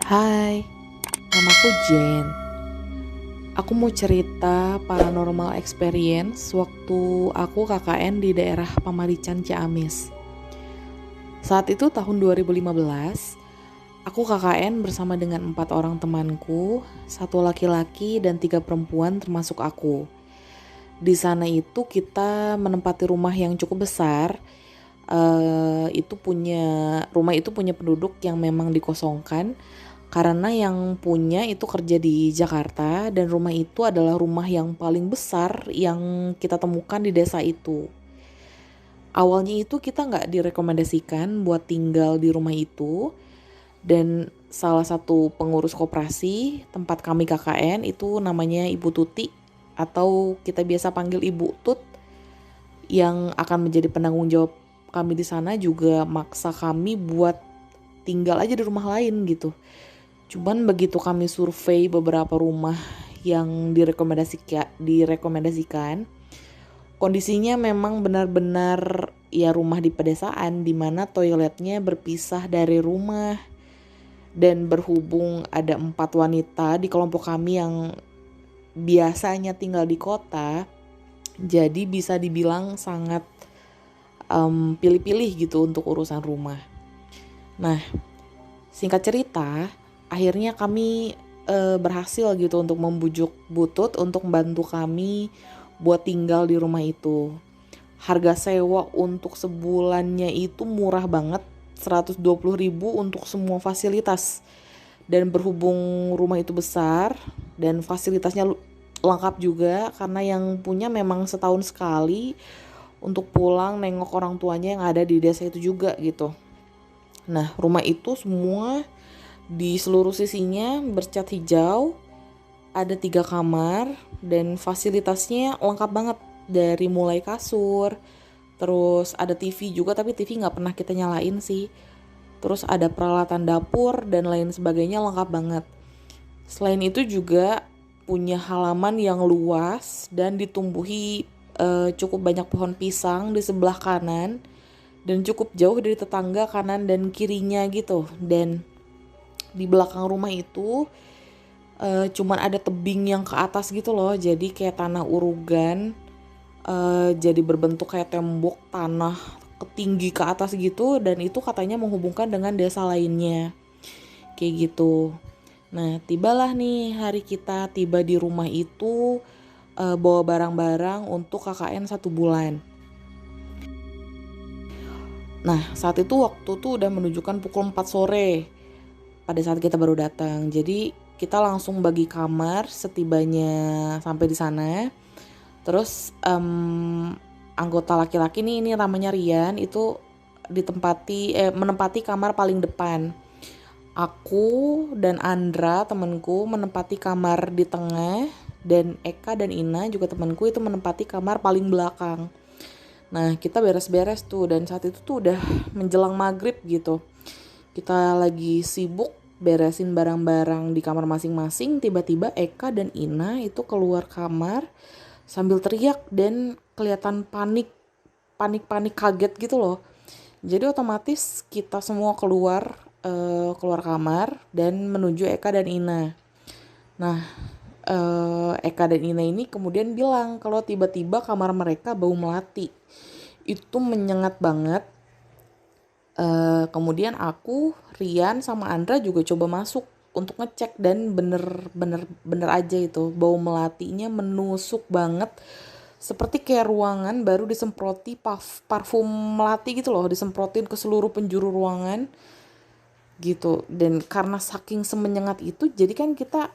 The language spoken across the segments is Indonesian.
Hai, namaku Jen. Aku mau cerita paranormal experience waktu aku KKN di daerah Pamarican Ciamis. Saat itu tahun 2015, aku KKN bersama dengan 4 orang temanku, satu laki-laki dan 3 perempuan termasuk aku. Di sana itu kita menempati rumah yang cukup besar. Rumah itu punya penduduk yang memang dikosongkan karena yang punya itu kerja di Jakarta, dan rumah itu adalah rumah yang paling besar yang kita temukan di desa itu. Awalnya itu kita nggak direkomendasikan buat tinggal di rumah itu, dan salah satu pengurus koperasi tempat kami KKN itu namanya Ibu Tuti, atau kita biasa panggil Ibu Tut, yang akan menjadi penanggung jawab kami di sana, juga maksa kami buat tinggal aja di rumah lain gitu. Cuman begitu kami survei beberapa rumah yang direkomendasikan, kondisinya memang benar-benar ya rumah di pedesaan, di mana toiletnya berpisah dari rumah. Dan berhubung ada 4 wanita di kelompok kami yang biasanya tinggal di kota, jadi bisa dibilang sangat pilih-pilih gitu untuk urusan rumah. Nah, singkat cerita, akhirnya kami berhasil gitu untuk membujuk Butut untuk membantu kami buat tinggal di rumah itu. Harga sewa untuk sebulannya itu murah banget, 120.000 untuk semua fasilitas. Dan berhubung rumah itu besar dan fasilitasnya lengkap juga, karena yang punya memang setahun sekali untuk pulang nengok orang tuanya yang ada di desa itu juga gitu. Nah, rumah itu semua di seluruh sisinya bercat hijau, ada 3 kamar, dan fasilitasnya lengkap banget. Dari mulai kasur, terus ada TV juga, tapi TV nggak pernah kita nyalain sih. Terus ada peralatan dapur dan lain sebagainya, lengkap banget. Selain itu juga punya halaman yang luas dan ditumbuhi cukup banyak pohon pisang di sebelah kanan, dan cukup jauh dari tetangga kanan dan kirinya gitu. Dan di belakang rumah itu cuman ada tebing yang ke atas gitu loh, jadi kayak tanah urugan, jadi berbentuk kayak tembok tanah tinggi ke atas gitu, dan itu katanya menghubungkan dengan desa lainnya kayak gitu. Nah, tibalah nih hari kita tiba di rumah itu, bawa barang-barang untuk KKN 1 bulan. Nah, saat itu waktu tuh udah menunjukkan pukul 4 sore pada saat kita baru datang. Jadi kita langsung bagi kamar setibanya sampai di sana. Terus anggota laki-laki nih, ini namanya Rian, itu menempati kamar paling depan. Aku dan Andra temanku menempati kamar di tengah, dan Eka dan Ina juga temanku itu menempati kamar paling belakang. Nah, kita beres-beres tuh, dan saat itu tuh udah menjelang maghrib gitu. Kita lagi sibuk beresin barang-barang di kamar masing-masing, tiba-tiba Eka dan Ina itu keluar kamar sambil teriak dan kelihatan panik kaget gitu loh. Jadi otomatis kita semua keluar kamar dan menuju Eka dan Ina. Nah, Eka dan Ina ini kemudian bilang kalau tiba-tiba kamar mereka bau melati. Itu menyengat banget. Kemudian aku, Rian sama Andra juga coba masuk untuk ngecek, dan bener aja itu bau melatinya menusuk banget, seperti kayak ruangan baru disemproti parfum melati gitu loh, disemprotin ke seluruh penjuru ruangan gitu. Dan karena saking semenyengat itu, jadi kan kita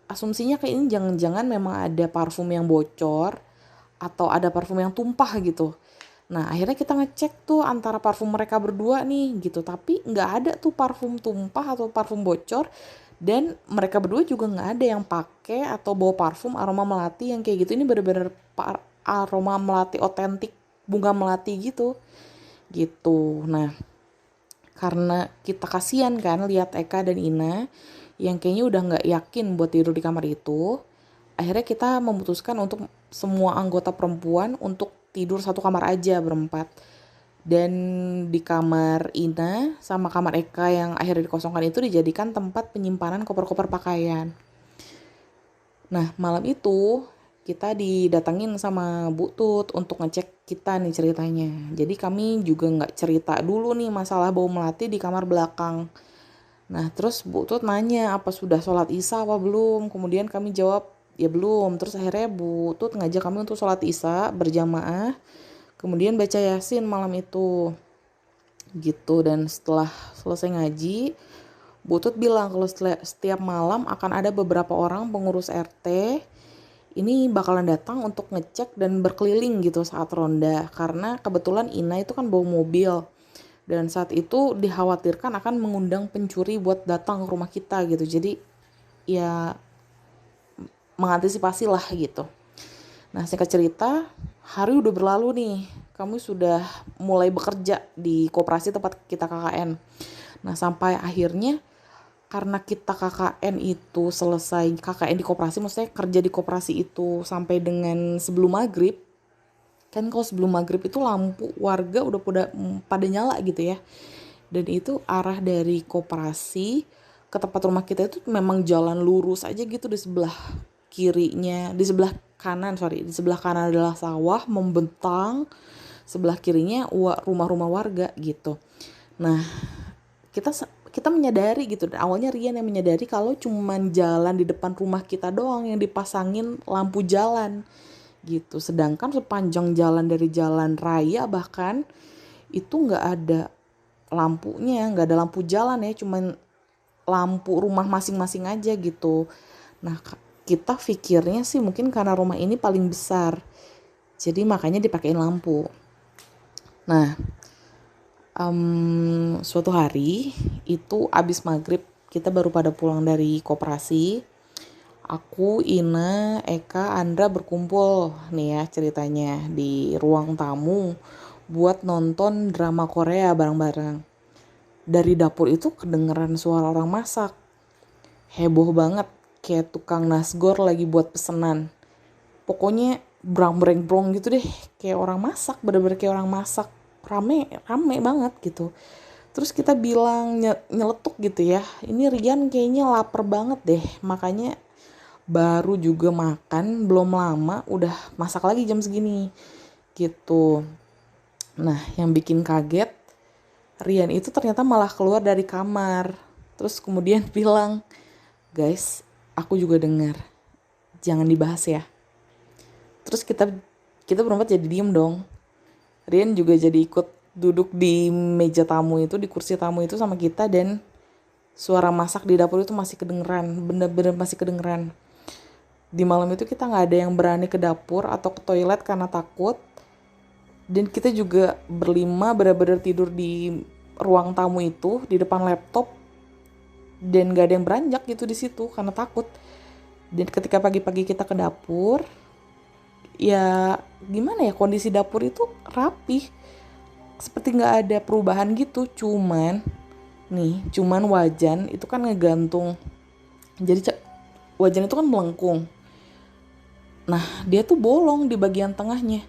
asumsinya kayak ini jangan-jangan memang ada parfum yang bocor atau ada parfum yang tumpah gitu. Nah, akhirnya kita ngecek tuh antara parfum mereka berdua nih gitu, tapi nggak ada tuh parfum tumpah atau parfum bocor, dan mereka berdua juga nggak ada yang pakai atau bawa parfum aroma melati yang kayak gitu. Ini bener-bener aroma melati otentik, bunga melati gitu. Nah, karena kita kasihan kan lihat Eka dan Ina yang kayaknya udah nggak yakin buat tidur di kamar itu, akhirnya kita memutuskan untuk semua anggota perempuan untuk tidur satu kamar aja berempat. Dan di kamar Ina sama kamar Eka yang akhirnya dikosongkan itu dijadikan tempat penyimpanan koper-koper pakaian. Nah malam itu kita didatengin sama Bu Tut untuk ngecek kita nih ceritanya. Jadi kami juga nggak cerita dulu nih masalah bau melati di kamar belakang. Nah terus Bu Tut nanya apa sudah sholat isya apa belum. Kemudian kami jawab ya belum. Terus akhirnya Bu Tut ngajak kami untuk sholat isya berjamaah. Kemudian baca Yasin malam itu gitu. Dan setelah selesai ngaji, Bu Tut bilang kalau setiap malam akan ada beberapa orang pengurus RT ini bakalan datang untuk ngecek dan berkeliling gitu saat ronda. Karena kebetulan Ina itu kan bawa mobil. Dan saat itu dikhawatirkan akan mengundang pencuri buat datang ke rumah kita gitu. Jadi ya mengantisipasi lah gitu. Nah singkat cerita, hari udah berlalu nih. Kami sudah mulai bekerja di koperasi tempat kita KKN. Nah sampai akhirnya karena kita KKN itu selesai KKN di koperasi, maksudnya kerja di koperasi itu sampai dengan sebelum maghrib. Kan kalau sebelum maghrib itu lampu warga udah pada nyala gitu ya. Dan itu arah dari koperasi ke tempat rumah kita itu memang jalan lurus aja gitu. Di sebelah kirinya, di sebelah kanan adalah sawah membentang, sebelah kirinya rumah-rumah warga gitu. Nah kita menyadari gitu, awalnya Rian yang menyadari kalau cuman jalan di depan rumah kita doang yang dipasangin lampu jalan gitu, sedangkan sepanjang jalan dari jalan raya bahkan itu nggak ada lampunya, nggak ada lampu jalan ya, cuman lampu rumah masing-masing aja gitu. Nah kita pikirnya sih mungkin karena rumah ini paling besar jadi makanya dipakein lampu. Nah suatu hari itu abis maghrib kita baru pada pulang dari koperasi. Aku, Ina, Eka, Andra berkumpul nih ya ceritanya di ruang tamu buat nonton drama Korea bareng-bareng. Dari dapur itu kedengeran suara orang masak. Heboh banget, kayak tukang nasgor lagi buat pesenan. Pokoknya brang-breng-brong gitu deh, kayak orang masak, bener-bener kayak orang masak. Rame banget gitu. Terus kita bilang nyeletuk gitu ya, ini Rian kayaknya lapar banget deh, makanya baru juga makan belum lama udah masak lagi jam segini gitu. Nah yang bikin kaget, Rian itu ternyata malah keluar dari kamar. Terus kemudian bilang, guys aku juga dengar, jangan dibahas ya. Terus kita berempat jadi diem dong. Rian juga jadi ikut duduk di meja tamu itu, di kursi tamu itu sama kita, dan suara masak di dapur itu masih kedengeran, bener-bener masih kedengeran. Di malam itu kita gak ada yang berani ke dapur atau ke toilet karena takut. Dan kita juga berlima benar-benar tidur di ruang tamu itu di depan laptop. Dan gak ada yang beranjak gitu di situ karena takut. Dan ketika pagi-pagi kita ke dapur, ya gimana ya, kondisi dapur itu rapih. Seperti gak ada perubahan gitu. Cuman wajan itu kan ngegantung. Jadi wajan itu kan melengkung. Nah dia tuh bolong di bagian tengahnya.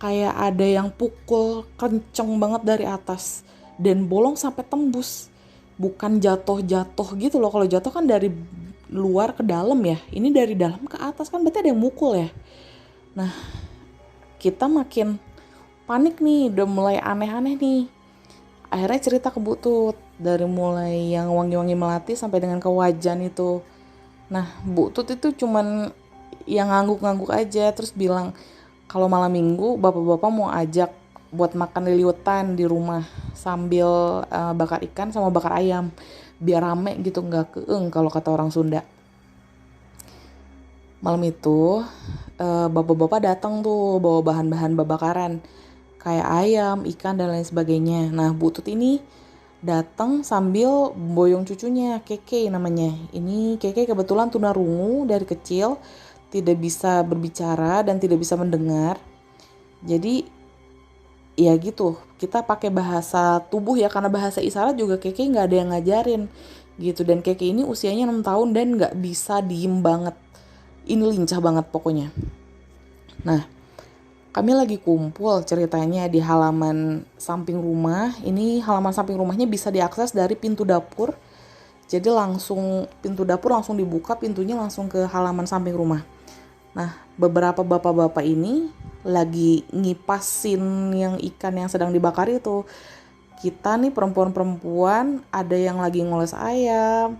Kayak ada yang pukul kenceng banget dari atas. Dan bolong sampai tembus. Bukan jatuh-jatuh gitu loh. Kalau jatuh kan dari luar ke dalam ya. Ini dari dalam ke atas, kan berarti ada yang mukul ya. Nah kita makin panik nih. Udah mulai aneh-aneh nih. Akhirnya cerita ke Bu Tut. Dari mulai yang wangi-wangi melati sampai dengan ke wajan itu. Nah Bu Tut itu cuman yang ngangguk-ngangguk aja, terus bilang kalau malam minggu bapak-bapak mau ajak buat makan liliutan di rumah sambil bakar ikan sama bakar ayam biar rame gitu, nggak keeng kalau kata orang Sunda. Malam itu bapak-bapak datang tuh bawa bahan-bahan babakaran kayak ayam, ikan dan lain sebagainya. Nah Bu Tut ini datang sambil boyong cucunya, Keke namanya. Ini Keke kebetulan tunarungu dari kecil, tidak bisa berbicara dan tidak bisa mendengar. Jadi ya gitu, kita pakai bahasa tubuh ya, karena bahasa isyarat juga Keke gak ada yang ngajarin gitu. Dan Keke ini usianya 6 tahun dan gak bisa diem banget. Ini lincah banget pokoknya. Nah Kami lagi kumpul ceritanya di halaman samping rumah. Ini halaman samping rumahnya bisa diakses dari pintu dapur. Jadi langsung pintu dapur langsung dibuka, pintunya langsung ke halaman samping rumah. Nah, beberapa bapak-bapak ini lagi ngipasin yang ikan yang sedang dibakar itu. Kita nih perempuan-perempuan ada yang lagi ngoles ayam,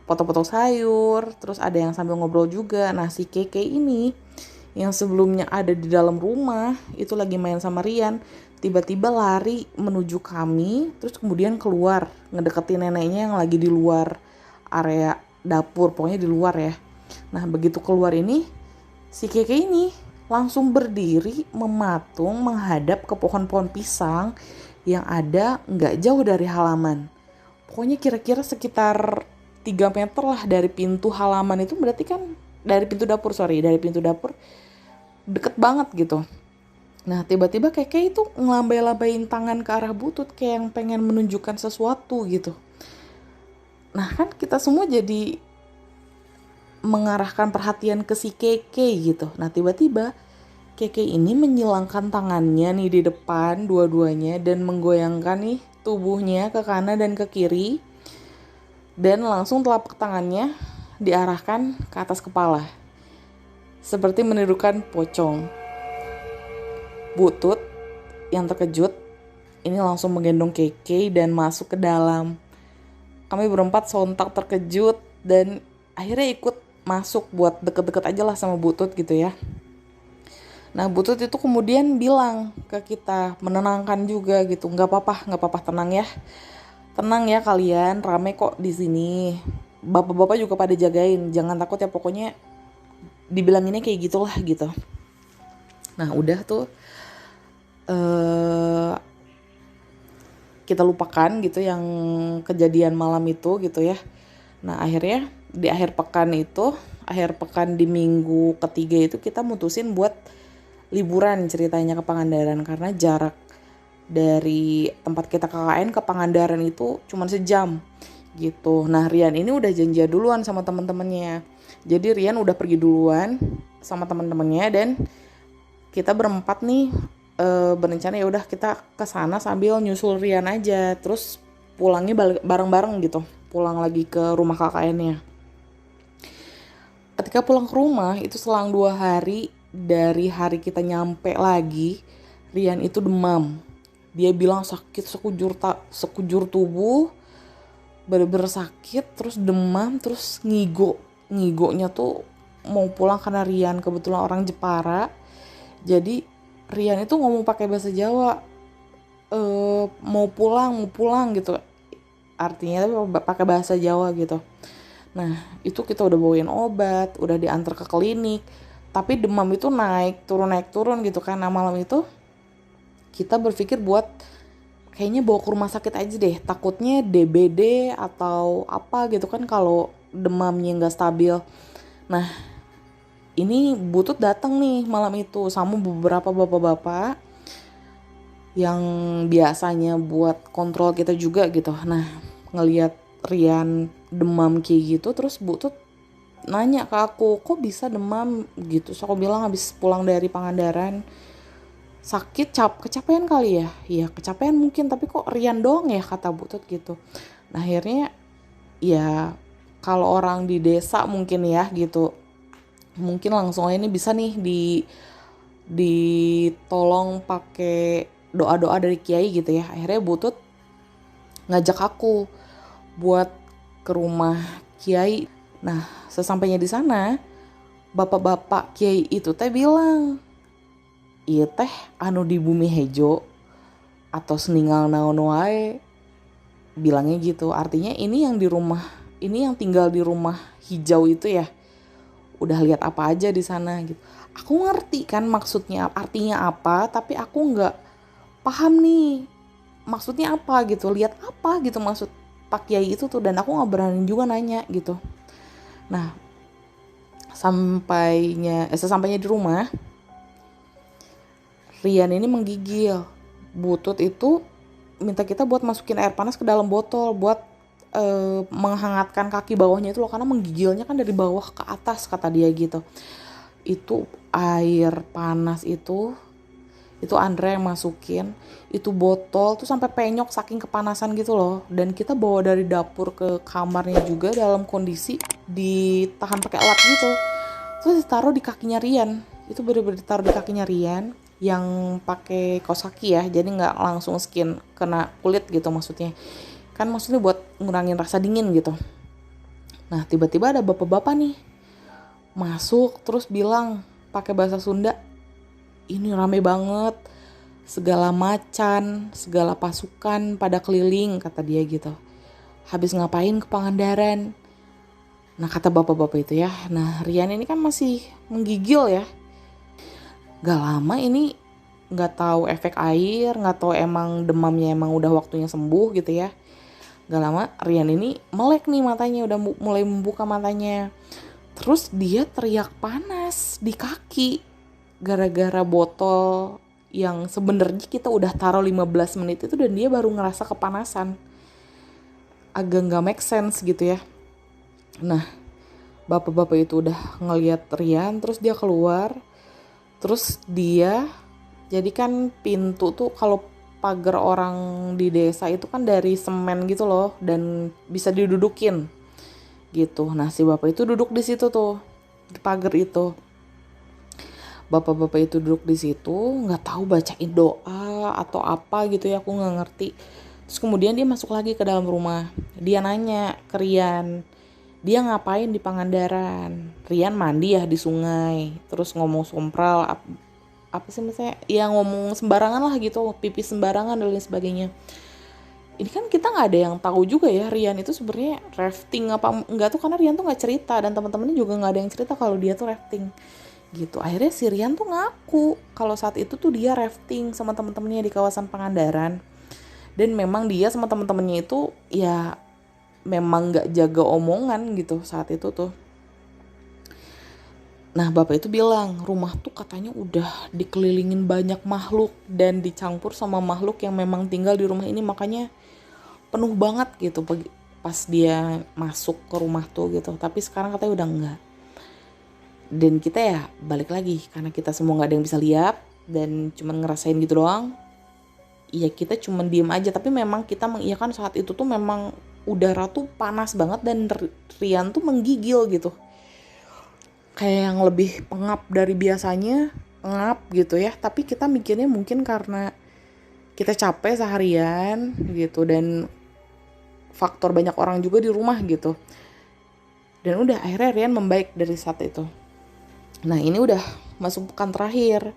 potong-potong sayur, terus ada yang sambil ngobrol juga. Nah, si Keke ini yang sebelumnya ada di dalam rumah itu lagi main sama Rian, tiba-tiba lari menuju kami, terus kemudian keluar ngedeketin neneknya yang lagi di luar area dapur, pokoknya di luar ya. Nah, begitu keluar ini, si Keke ini langsung berdiri mematung menghadap ke pohon-pohon pisang yang ada nggak jauh dari halaman. Pokoknya kira-kira sekitar 3 meter lah dari pintu halaman itu, berarti kan dari pintu dapur deket banget gitu. Nah, tiba-tiba Keke itu ngelambai-lambain tangan ke arah Butut kayak yang pengen menunjukkan sesuatu gitu. Nah, kan kita semua jadi mengarahkan perhatian ke si Keke gitu. Nah, tiba-tiba Keke ini menyilangkan tangannya nih di depan dua-duanya dan menggoyangkan nih tubuhnya ke kanan dan ke kiri. Dan langsung telapak tangannya diarahkan ke atas kepala. Seperti menirukan pocong. Butut yang terkejut ini langsung menggendong Keke dan masuk ke dalam. Kami berempat sontak terkejut dan akhirnya ikut masuk buat deket-deket aja lah sama Butut gitu ya. Nah, Butut itu kemudian bilang ke kita, menenangkan juga gitu, nggak apa-apa, tenang ya kalian, rame kok di sini. Bapak-bapak juga pada jagain, jangan takut ya, pokoknya dibilanginnya kayak gitulah gitu. Nah, udah tuh kita lupakan gitu yang kejadian malam itu gitu ya. Nah, akhirnya di akhir pekan di minggu ketiga itu kita mutusin buat liburan ceritanya ke Pangandaran, karena jarak dari tempat kita KKN ke Pangandaran itu cuma sejam gitu. Nah, Rian ini udah janjian duluan sama teman-temannya. Jadi Rian udah pergi duluan sama teman-temannya dan kita berempat nih berencana ya udah kita ke sana sambil nyusul Rian aja. Terus pulangnya bareng-bareng gitu. Pulang lagi ke rumah KKN-nya. Ketika pulang ke rumah itu selang 2 hari dari hari kita nyampe lagi, Rian itu demam. Dia bilang sakit sekujur tubuh, bener-bener sakit, terus demam, terus ngigonya tuh mau pulang karena Rian kebetulan orang Jepara. Jadi Rian itu ngomong pakai bahasa Jawa, mau pulang gitu. Artinya tapi pakai bahasa Jawa gitu. Nah, itu kita udah bawain obat, udah diantar ke klinik. Tapi demam itu naik turun gitu kan. Nah, malam itu kita berpikir buat kayaknya bawa ke rumah sakit aja deh. Takutnya DBD atau apa gitu kan kalau demamnya nggak stabil. Nah, ini Butut datang nih malam itu sama beberapa bapak-bapak yang biasanya buat kontrol kita juga gitu. Nah, ngelihat Rian demam kayak gitu, terus Butut nanya ke aku, kok bisa demam gitu. So aku bilang habis pulang dari Pangandaran, sakit, kecapean kali ya. Iya kecapean mungkin, tapi kok Rian doang ya, kata Butut gitu. Nah, akhirnya ya kalau orang di desa mungkin ya gitu, mungkin langsung aja ini bisa nih ditolong pakai doa-doa dari kiai gitu ya. Akhirnya Butut ngajak aku buat ke rumah kiai. Nah, sesampainya di sana, bapak-bapak kiai itu teh bilang, iya teh anu di bumi hejo atau seninggal naon wae, bilangnya gitu. Artinya ini yang tinggal di rumah hijau itu ya udah lihat apa aja di sana gitu. Aku ngerti kan maksudnya, artinya apa, tapi aku nggak paham nih maksudnya apa gitu, lihat apa gitu maksud Pak Kiai itu tuh, dan aku nggak berani juga nanya gitu. Nah, sesampainya di rumah, Rian ini menggigil. Butut itu minta kita buat masukin air panas ke dalam botol buat menghangatkan kaki bawahnya itu loh, karena menggigilnya kan dari bawah ke atas kata dia gitu. Itu air panas itu Itu Andre yang masukin itu botol tuh sampai penyok saking kepanasan gitu loh. Dan kita bawa dari dapur ke kamarnya juga dalam kondisi ditahan pakai alat gitu. Terus ditaruh di kakinya Rian. Itu bener-bener ditaruh di kakinya Rian yang pakai kaos kaki ya, jadi nggak langsung skin kena kulit gitu maksudnya. Kan maksudnya buat ngurangin rasa dingin gitu. Nah tiba-tiba ada bapak-bapak nih masuk terus bilang pakai bahasa Sunda, ini rame banget, segala macan, segala pasukan pada keliling, kata dia gitu. Habis ngapain ke Pangandaran? Nah kata bapak-bapak itu ya. Nah Rian ini kan masih menggigil ya. Gak lama ini gak tahu efek air, gak tahu emang demamnya emang udah waktunya sembuh gitu ya. Gak lama Rian ini melek nih matanya, udah mulai membuka matanya. Terus dia teriak panas di kaki gara-gara botol yang sebenarnya kita udah taruh 15 menit itu dan dia baru ngerasa kepanasan. Agak gak make sense gitu ya. Nah bapak-bapak itu udah ngeliat Rian, terus dia keluar. Terus dia, jadi kan pintu tuh kalau pagar orang di desa itu kan dari semen gitu loh dan bisa didudukin gitu. Nah si bapak itu duduk di situ tuh di pagar itu. Bapak-bapak itu duduk di situ, nggak tahu bacain doa atau apa gitu ya, aku nggak ngerti. Terus kemudian dia masuk lagi ke dalam rumah. Dia nanya ke Rian, dia ngapain di Pangandaran? Rian mandi ya di sungai, terus ngomong sompral apa sih maksudnya? Ya ngomong sembarangan lah gitu, pipis sembarangan dan lain sebagainya. Ini kan kita nggak ada yang tahu juga ya Rian itu sebenarnya rafting apa enggak tuh, karena Rian tuh nggak cerita dan teman-temannya juga nggak ada yang cerita kalau dia tuh rafting gitu. Akhirnya si Rian tuh ngaku kalau saat itu tuh dia rafting sama teman-temannya di kawasan Pangandaran dan memang dia sama teman-temannya itu ya memang gak jaga omongan gitu saat itu tuh. Nah bapak itu bilang rumah tuh katanya udah dikelilingin banyak makhluk dan dicampur sama makhluk yang memang tinggal di rumah ini, makanya penuh banget gitu pas dia masuk ke rumah tuh gitu. Tapi sekarang katanya udah enggak. Dan kita ya balik lagi karena kita semua gak ada yang bisa lihat dan cuman ngerasain gitu doang. Iya kita cuman diem aja, tapi memang kita mengiyakan saat itu tuh memang udara tuh panas banget dan Rian tuh menggigil gitu. Kayak yang lebih pengap dari biasanya, pengap gitu ya. Tapi kita mikirnya mungkin karena kita capek seharian gitu dan faktor banyak orang juga di rumah gitu. Dan udah akhirnya Rian membaik dari saat itu. Nah ini udah masuk pekan terakhir.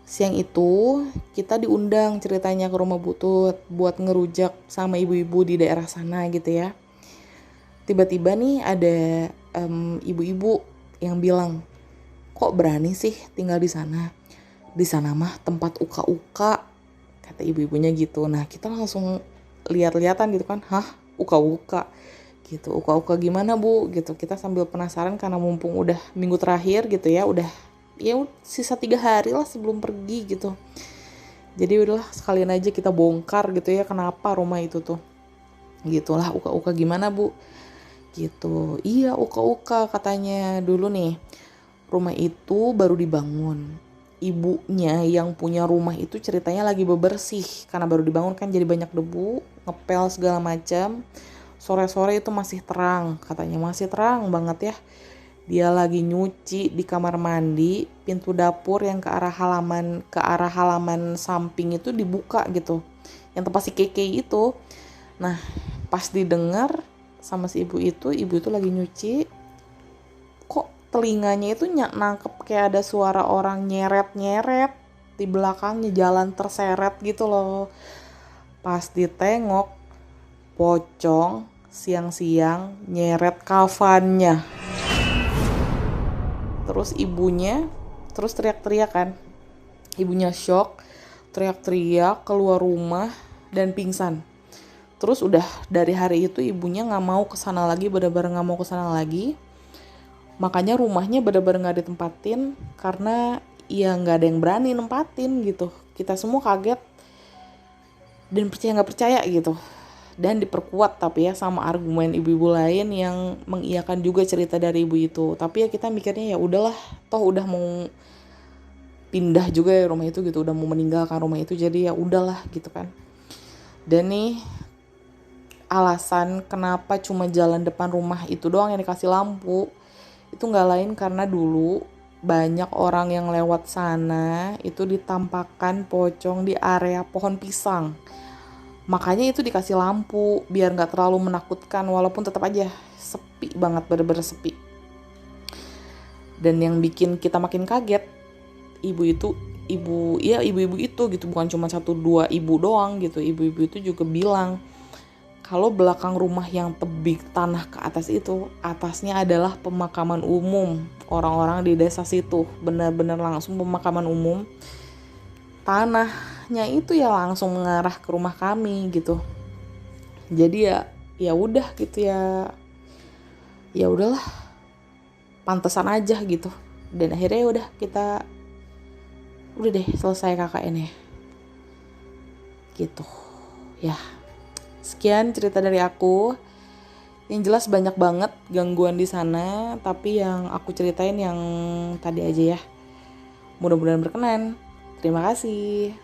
Siang itu kita diundang ceritanya ke rumah Butut buat ngerujak sama ibu-ibu di daerah sana gitu ya. Tiba-tiba nih ada ibu-ibu yang bilang, kok berani sih tinggal di sana? Di sana mah tempat uka-uka, kata ibu-ibunya gitu. Nah kita langsung lihat-lihatan gitu kan, hah uka-uka gitu, uka-uka gimana bu gitu. Kita sambil penasaran karena mumpung udah minggu terakhir gitu ya, udah ya sisa 3 hari lah sebelum pergi gitu. Jadi udahlah sekalian aja kita bongkar gitu ya kenapa rumah itu tuh. Gitulah uka-uka gimana bu? Gitu. Iya uka-uka katanya dulu nih. Rumah itu baru dibangun. Ibunya yang punya rumah itu ceritanya lagi bebersih karena baru dibangun kan jadi banyak debu, ngepel segala macam. Sore-sore itu masih terang, katanya masih terang banget ya. Dia lagi nyuci di kamar mandi, pintu dapur yang ke arah halaman samping itu dibuka gitu. Yang tempat si Keke itu. Nah, pas didengar sama si ibu itu lagi nyuci, kok telinganya itu nangkep kayak ada suara orang nyeret-nyeret di belakangnya, jalan terseret gitu loh. Pas ditengok, pocong siang-siang nyeret kafannya. Terus ibunya terus teriak-teriak kan. Ibunya shock, teriak-teriak keluar rumah dan pingsan. Terus udah dari hari itu ibunya gak mau kesana lagi, bener-bener gak mau kesana lagi. Makanya rumahnya bener-bener gak ditempatin karena ya gak ada yang berani nempatin gitu. Kita semua kaget dan percaya gak percaya gitu. Dan diperkuat tapi ya sama argumen ibu-ibu lain yang mengiyakan juga cerita dari ibu itu. Tapi ya kita mikirnya ya udahlah, toh udah mau pindah juga ya rumah itu gitu, udah mau meninggalkan rumah itu, jadi ya udahlah gitu kan. Dan nih alasan kenapa cuma jalan depan rumah itu doang yang dikasih lampu, itu nggak lain karena dulu banyak orang yang lewat sana itu ditampakkan pocong di area pohon pisang. Makanya itu dikasih lampu biar nggak terlalu menakutkan, walaupun tetap aja sepi banget, bener-bener sepi. Dan yang bikin kita makin kaget, ibu-ibu itu gitu, bukan cuma 1-2 ibu doang gitu. Ibu-ibu itu juga bilang kalau belakang rumah yang tebing tanah ke atas itu, atasnya adalah pemakaman umum orang-orang di desa situ. Benar-benar langsung pemakaman umum. Tanahnya itu ya langsung mengarah ke rumah kami gitu. Jadi ya udah gitu ya. Ya udahlah, pantesan aja gitu. Dan akhirnya udah deh selesai KKN ya. Gitu. Ya. Sekian cerita dari aku. Yang jelas banyak banget gangguan di sana, tapi yang aku ceritain yang tadi aja ya. Mudah-mudahan berkenan. Terima kasih.